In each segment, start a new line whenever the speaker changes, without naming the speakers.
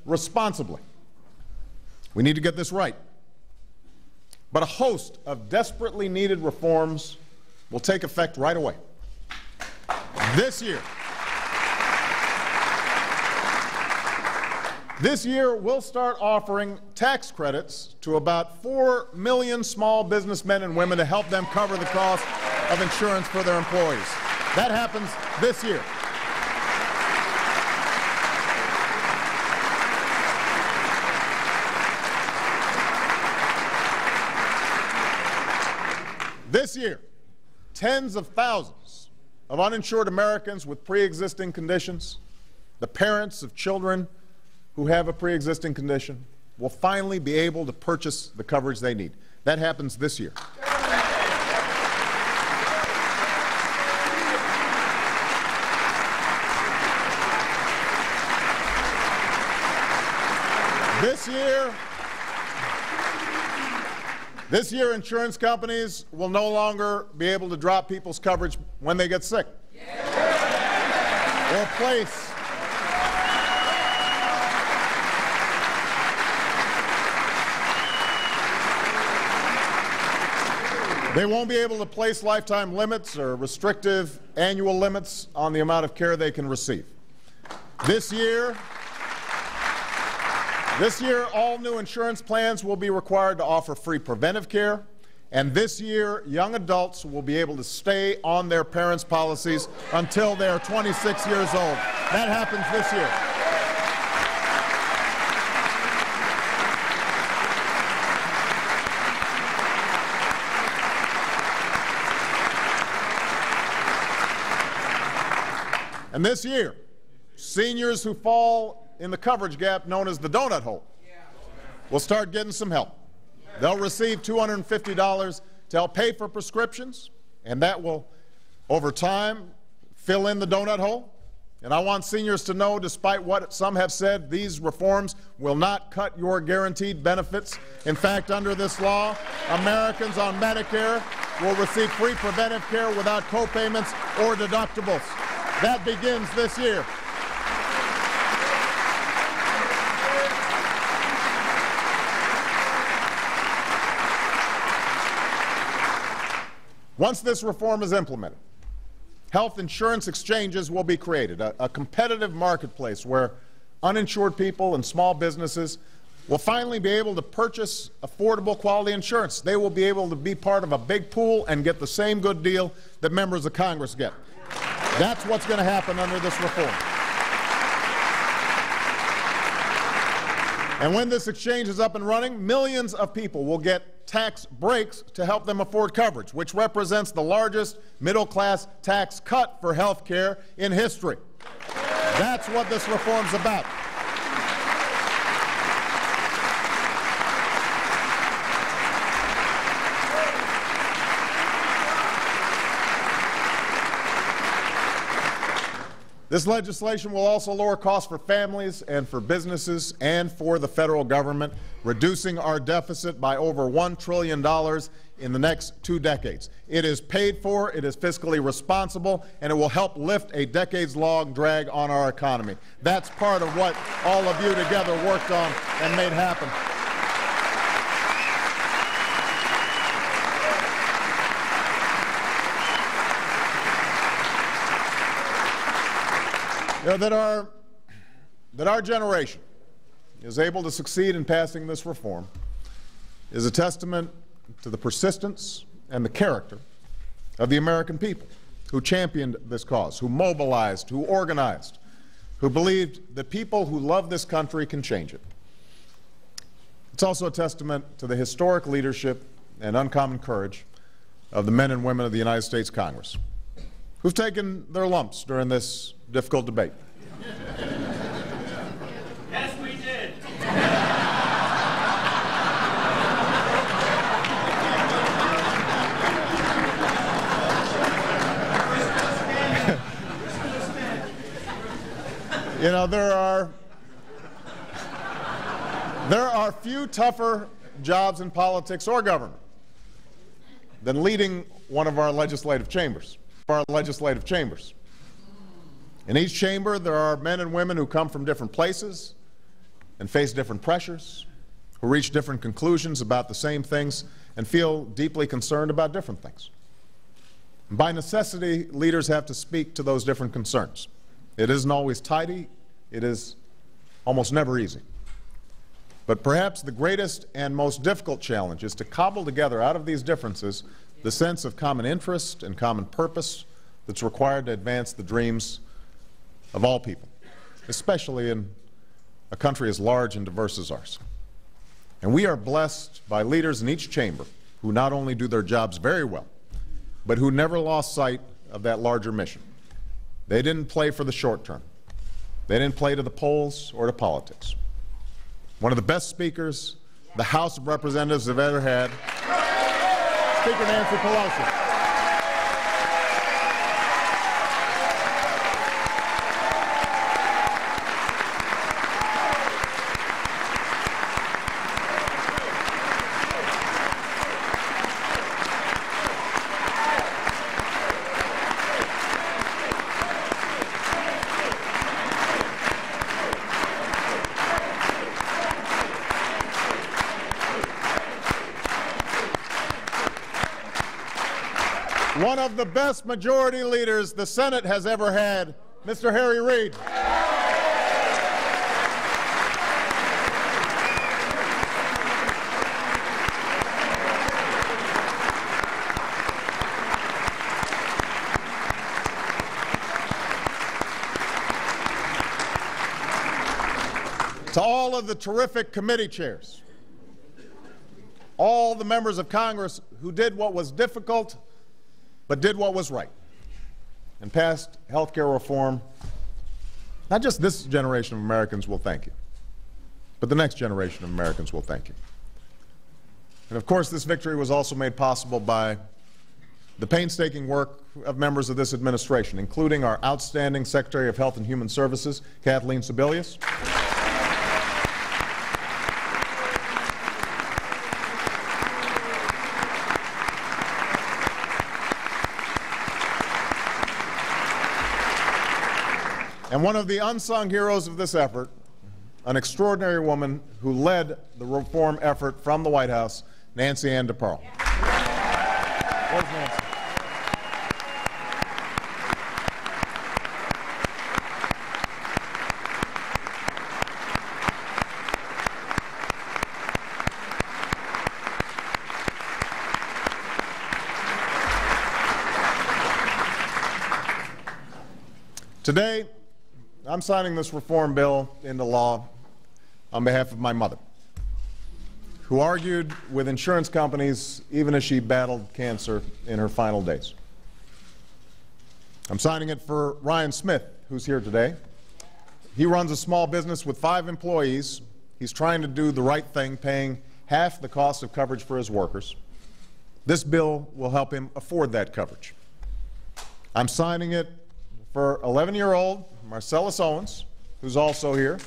responsibly. We need to get this right. But a host of desperately needed reforms will take effect right away. This year, we'll start offering tax credits to about 4 million small businessmen and women to help them cover the cost of insurance for their employees. That happens this year. This year, tens of thousands of uninsured Americans with pre-existing conditions, the parents of children who have a pre-existing condition, will finally be able to purchase the coverage they need. That happens this year. This year, insurance companies will no longer be able to drop people's coverage when they get sick. Or place They won't be able to place lifetime limits or restrictive annual limits on the amount of care they can receive. This year, all new insurance plans will be required to offer free preventive care, and this year, young adults will be able to stay on their parents' policies until they are 26 years old. That happens this year. And this year, seniors who fall in the coverage gap known as the donut hole will start getting some help. They'll receive $250 to help pay for prescriptions, and that will, over time, fill in the donut hole. And I want seniors to know, despite what some have said, these reforms will not cut your guaranteed benefits. In fact, under this law, Americans on Medicare will receive free preventive care without co-payments or deductibles. That begins this year. Once this reform is implemented, health insurance exchanges will be created, a competitive marketplace where uninsured people and small businesses will finally be able to purchase affordable quality insurance. They will be able to be part of a big pool and get the same good deal that members of Congress get. That's what's going to happen under this reform. And when this exchange is up and running, millions of people will get tax breaks to help them afford coverage, which represents the largest middle-class tax cut for health care in history. That's what this reform's about. This legislation will also lower costs for families and for businesses and for the federal government, reducing our deficit by over $1 trillion in the next 2 decades. It is paid for, it is fiscally responsible, and it will help lift a decades-long drag on our economy. That's part of what all of you together worked on and made happen. You know, that our generation is able to succeed in passing this reform is a testament to the persistence and the character of the American people who championed this cause, who mobilized, who organized, who believed that people who love this country can change it. It's also a testament to the historic leadership and uncommon courage of the men and women of the United States Congress, who've taken their lumps during this difficult debate.
Yes, we did.
You know, there are few tougher jobs in politics or government than leading one of our legislative chambers. In each chamber, there are men and women who come from different places, and face different pressures, who reach different conclusions about the same things and feel deeply concerned about different things. By necessity, leaders have to speak to those different concerns. It isn't always tidy. It is almost never easy. But perhaps the greatest and most difficult challenge is to cobble together out of these differences the sense of common interest and common purpose that's required to advance the dreams of all people, especially in a country as large and diverse as ours. And we are blessed by leaders in each chamber who not only do their jobs very well, but who never lost sight of that larger mission. They didn't play for the short term. They didn't play to the polls or to politics. One of the best speakers the House of Representatives have ever had, Speaker Nancy Pelosi. One of the best majority leaders the Senate has ever had, Mr. Harry Reid. To all of the terrific committee chairs, all the members of Congress who did what was difficult but did what was right and passed health care reform, not just this generation of Americans will thank you, but the next generation of Americans will thank you. And of course, this victory was also made possible by the painstaking work of members of this administration, including our outstanding Secretary of Health and Human Services, Kathleen Sebelius, and one of the unsung heroes of this effort, an extraordinary woman who led the reform effort from the White House, Nancy Ann DePerle. Where's Nancy? Today, I'm signing this reform bill into law on behalf of my mother, who argued with insurance companies even as she battled cancer in her final days. I'm signing it for Ryan Smith, who's here today. He runs a small business with 5 employees. He's trying to do the right thing, paying half the cost of coverage for his workers. This bill will help him afford that coverage. I'm signing it for 11-year-old Marcellus Owens, who's also here.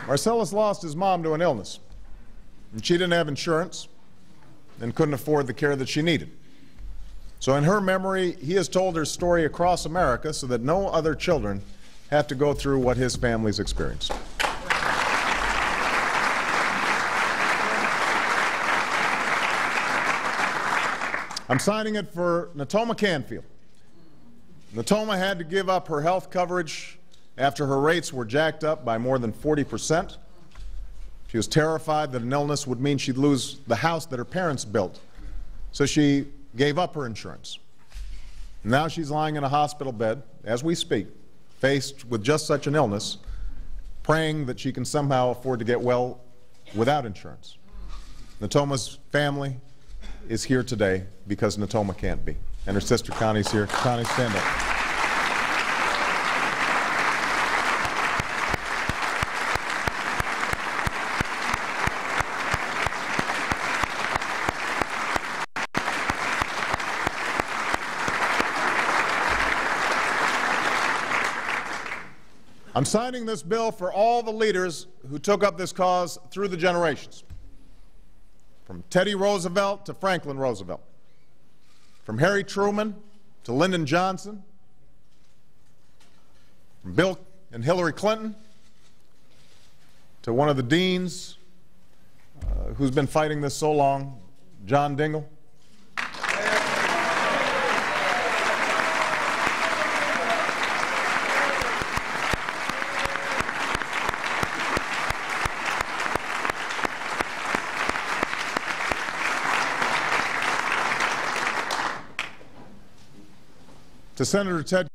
Marcellus lost his mom to an illness, and she didn't have insurance and couldn't afford the care that she needed. So in her memory, he has told her story across America so that no other children have to go through what his family's experienced. I'm signing it for Natoma Canfield. Natoma had to give up her health coverage after her rates were jacked up by more than 40%. She was terrified that an illness would mean she'd lose the house that her parents built. So she gave up her insurance. Now she's lying in a hospital bed, as we speak, faced with just such an illness, praying that she can somehow afford to get well without insurance. Natoma's family is here today because Natoma can't be. And her sister Connie's here. Connie, stand up. I'm signing this bill for all the leaders who took up this cause through the generations, from Teddy Roosevelt to Franklin Roosevelt, from Harry Truman to Lyndon Johnson, from Bill and Hillary Clinton to one of the deans who's been fighting this so long, John Dingell. To Senator Ted